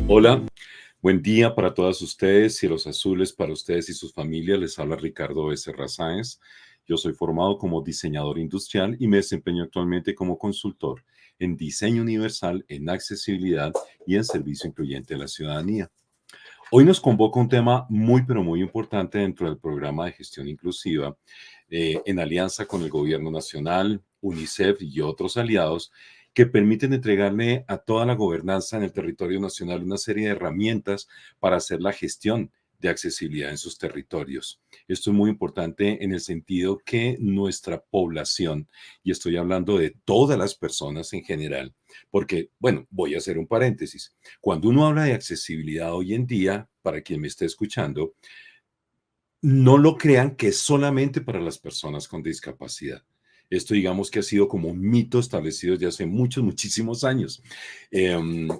Hola, buen día para todas ustedes, cielos azules para ustedes y sus familias. Les habla Ricardo Becerra Sáenz. Yo soy formado como diseñador industrial y me desempeño actualmente como consultor en diseño universal, en accesibilidad y en servicio incluyente a la ciudadanía. Hoy nos convoca un tema muy, pero muy importante dentro del programa de gestión inclusiva, en alianza con el Gobierno Nacional, UNICEF y otros aliados, que permiten entregarle a toda la gobernanza en el territorio nacional una serie de herramientas para hacer la gestión de accesibilidad en sus territorios. Esto es muy importante en el sentido que nuestra población, y estoy hablando de todas las personas en general, porque, bueno, voy a hacer un paréntesis. Cuando uno habla de accesibilidad hoy en día, para quien me esté escuchando, no lo crean que es solamente para las personas con discapacidad. Esto digamos que ha sido como un mito establecido desde hace muchos, muchísimos años.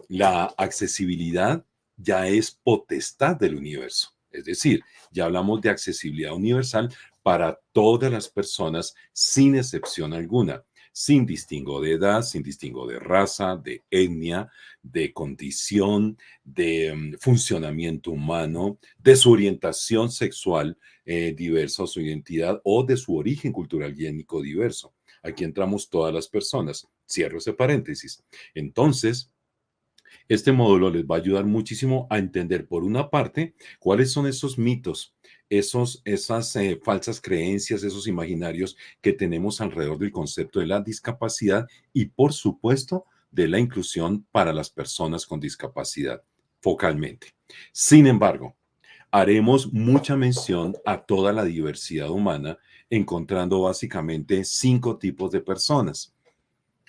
La accesibilidad ya es potestad del universo. Es decir, ya hablamos de accesibilidad universal para todas las personas sin excepción alguna, sin distingo de edad, sin distingo de raza, de etnia, de condición, de funcionamiento humano, de su orientación sexual diversa o su identidad o de su origen cultural y étnico diverso. Aquí entramos todas las personas. Cierro ese paréntesis. Entonces, este módulo les va a ayudar muchísimo a entender, por una parte, cuáles son esos mitos, esas falsas creencias, esos imaginarios que tenemos alrededor del concepto de la discapacidad y, por supuesto, de la inclusión para las personas con discapacidad, focalmente. Sin embargo, haremos mucha mención a toda la diversidad humana, encontrando básicamente 5 tipos de personas.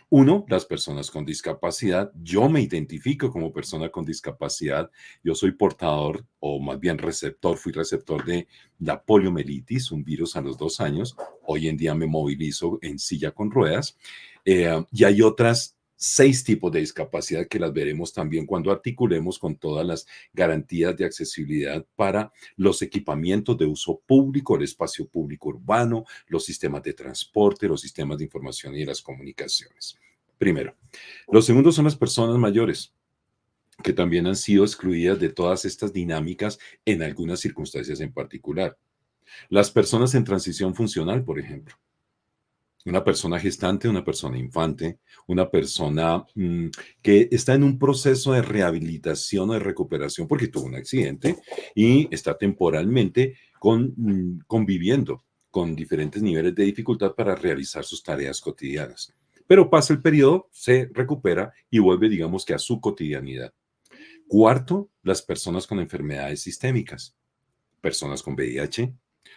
Uno, las personas con discapacidad. Yo me identifico como persona con discapacidad. Yo soy portador, o más bien receptor, fui receptor de la poliomielitis, un virus a los 2 años. Hoy en día me movilizo en silla con ruedas. Y hay otras 6 tipos de discapacidad que las veremos también cuando articulemos con todas las garantías de accesibilidad para los equipamientos de uso público, el espacio público urbano, los sistemas de transporte, los sistemas de información y de las comunicaciones. Primero. Los segundos son las personas mayores, que también han sido excluidas de todas estas dinámicas en algunas circunstancias en particular. Las personas en transición funcional, por ejemplo. Una persona gestante, una persona infante, una persona que está en un proceso de rehabilitación o de recuperación porque tuvo un accidente y está temporalmente conviviendo con diferentes niveles de dificultad para realizar sus tareas cotidianas. Pero pasa el periodo, se recupera y vuelve, digamos que, a su cotidianidad. Cuarto, las personas con enfermedades sistémicas, personas con VIH,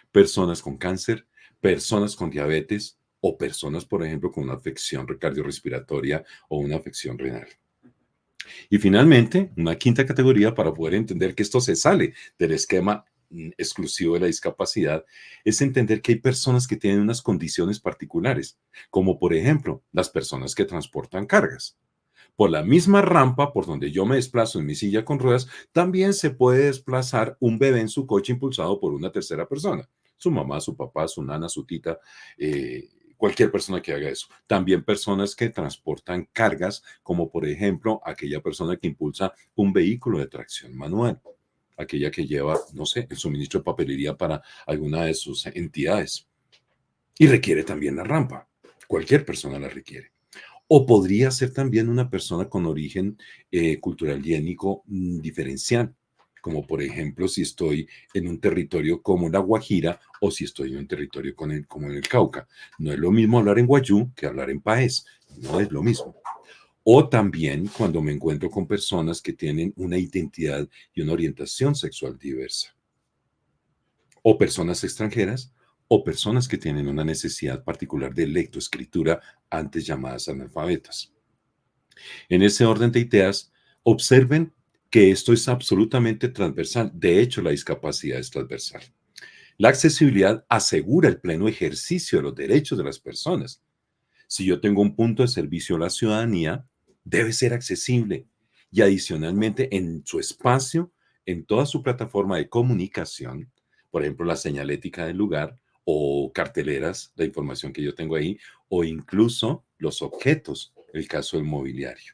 personas con cáncer, personas con diabetes o personas, por ejemplo, con una afección cardiorrespiratoria o una afección renal. Y finalmente, una quinta categoría para poder entender que esto se sale del esquema exclusivo de la discapacidad, es entender que hay personas que tienen unas condiciones particulares, como por ejemplo las personas que transportan cargas. Por la misma rampa por donde yo me desplazo en mi silla con ruedas, también se puede desplazar un bebé en su coche impulsado por una tercera persona. Su mamá, su papá, su nana, su tita, cualquier persona que haga eso. También personas que transportan cargas, como por ejemplo aquella persona que impulsa un vehículo de tracción manual, aquella que lleva, no sé, el suministro de papelería para alguna de sus entidades. Y requiere también la rampa. Cualquier persona la requiere. O podría ser también una persona con origen cultural y étnico diferencial, como por ejemplo si estoy en un territorio como la Guajira o si estoy en un territorio como en el Cauca. No es lo mismo hablar en guayú que hablar en paez, no es lo mismo. O también cuando me encuentro con personas que tienen una identidad y una orientación sexual diversa, o personas extranjeras, o personas que tienen una necesidad particular de lectoescritura, antes llamadas analfabetas. En ese orden de ideas, observen que esto es absolutamente transversal. De hecho, la discapacidad es transversal. La accesibilidad asegura el pleno ejercicio de los derechos de las personas. Si yo tengo un punto de servicio a la ciudadanía, debe ser accesible y adicionalmente en su espacio, en toda su plataforma de comunicación, por ejemplo, la señalética del lugar o carteleras, la información que yo tengo ahí, o incluso los objetos, el caso del mobiliario.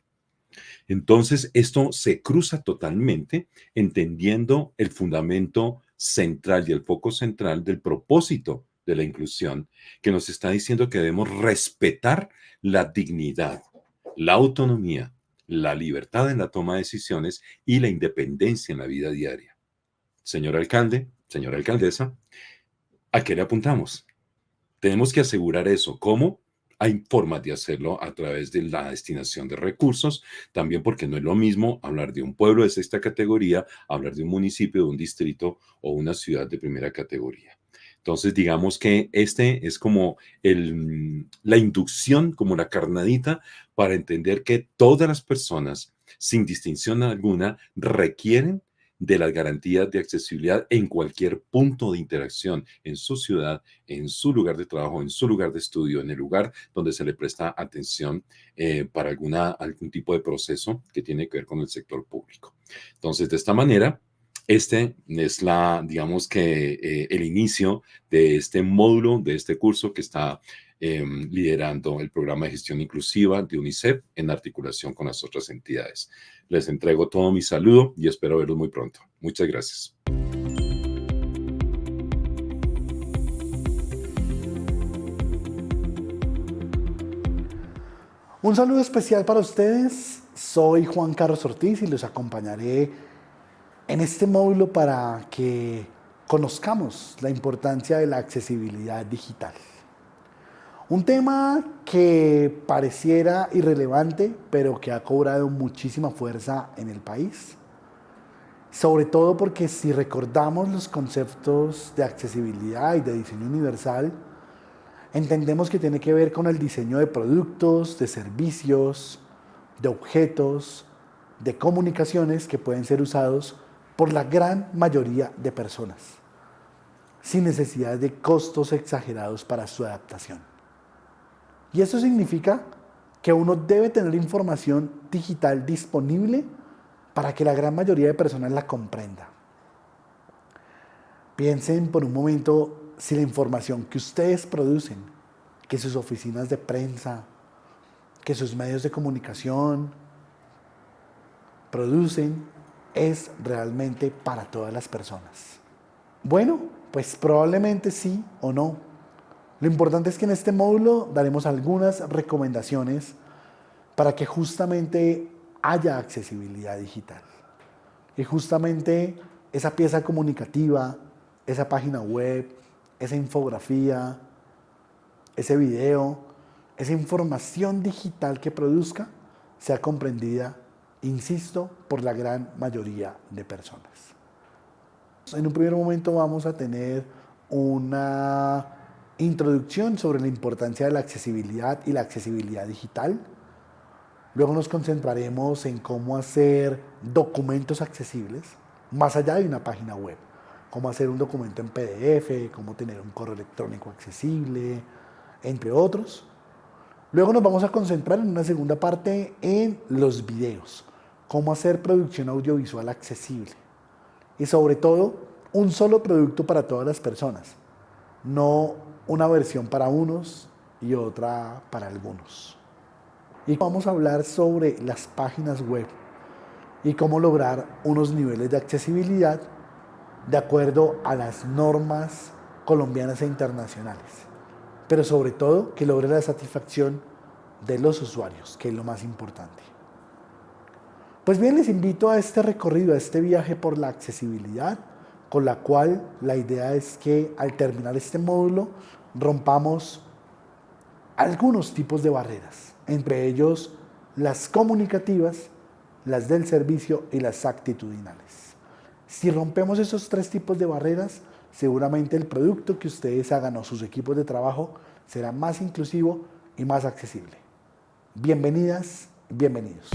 Entonces, esto se cruza totalmente entendiendo el fundamento central y el foco central del propósito de la inclusión, que nos está diciendo que debemos respetar la dignidad, la autonomía, la libertad en la toma de decisiones y la independencia en la vida diaria. Señor alcalde, señora alcaldesa, ¿a qué le apuntamos? Tenemos que asegurar eso. ¿Cómo? Hay formas de hacerlo a través de la destinación de recursos, también porque no es lo mismo hablar de un pueblo de sexta categoría, hablar de un municipio, de un distrito o una ciudad de primera categoría. Entonces, digamos que este es como la inducción, como la carnadita para entender que todas las personas, sin distinción alguna, requieren de las garantías de accesibilidad en cualquier punto de interacción en su ciudad, en su lugar de trabajo, en su lugar de estudio, en el lugar donde se le presta atención para algún tipo de proceso que tiene que ver con el sector público. Entonces, de esta manera, este es digamos que el inicio de este módulo, de este curso que está liderando el programa de gestión inclusiva de UNICEF en articulación con las otras entidades. Les entrego todo mi saludo y espero verlos muy pronto. Muchas gracias. Un saludo especial para ustedes. Soy Juan Carlos Ortiz y los acompañaré en este módulo para que conozcamos la importancia de la accesibilidad digital. Un tema que pareciera irrelevante, pero que ha cobrado muchísima fuerza en el país. Sobre todo porque si recordamos los conceptos de accesibilidad y de diseño universal, entendemos que tiene que ver con el diseño de productos, de servicios, de objetos, de comunicaciones que pueden ser usados por la gran mayoría de personas, sin necesidad de costos exagerados para su adaptación. Y eso significa que uno debe tener información digital disponible para que la gran mayoría de personas la comprenda. Piensen por un momento si la información que ustedes producen, que sus oficinas de prensa, que sus medios de comunicación producen, es realmente para todas las personas. Bueno, pues probablemente sí o no. Lo importante es que en este módulo daremos algunas recomendaciones para que justamente haya accesibilidad digital. Y justamente esa pieza comunicativa, esa página web, esa infografía, ese video, esa información digital que produzca, sea comprendida, insisto, por la gran mayoría de personas. En un primer momento vamos a tener una introducción sobre la importancia de la accesibilidad y la accesibilidad digital. Luego nos concentraremos en cómo hacer documentos accesibles, más allá de una página web. Cómo hacer un documento en PDF, cómo tener un correo electrónico accesible, entre otros. Luego nos vamos a concentrar en una segunda parte en los videos, cómo hacer producción audiovisual accesible. Y sobre todo, un solo producto para todas las personas, no una versión para unos y otra para algunos. Y vamos a hablar sobre las páginas web y cómo lograr unos niveles de accesibilidad de acuerdo a las normas colombianas e internacionales. Pero sobre todo que logre la satisfacción de los usuarios, que es lo más importante. Pues bien, les invito a este recorrido, a este viaje por la accesibilidad, con la cual la idea es que al terminar este módulo rompamos algunos tipos de barreras, entre ellos las comunicativas, las del servicio y las actitudinales. Si rompemos esos tres tipos de barreras, seguramente el producto que ustedes hagan o sus equipos de trabajo será más inclusivo y más accesible. Bienvenidas, bienvenidos.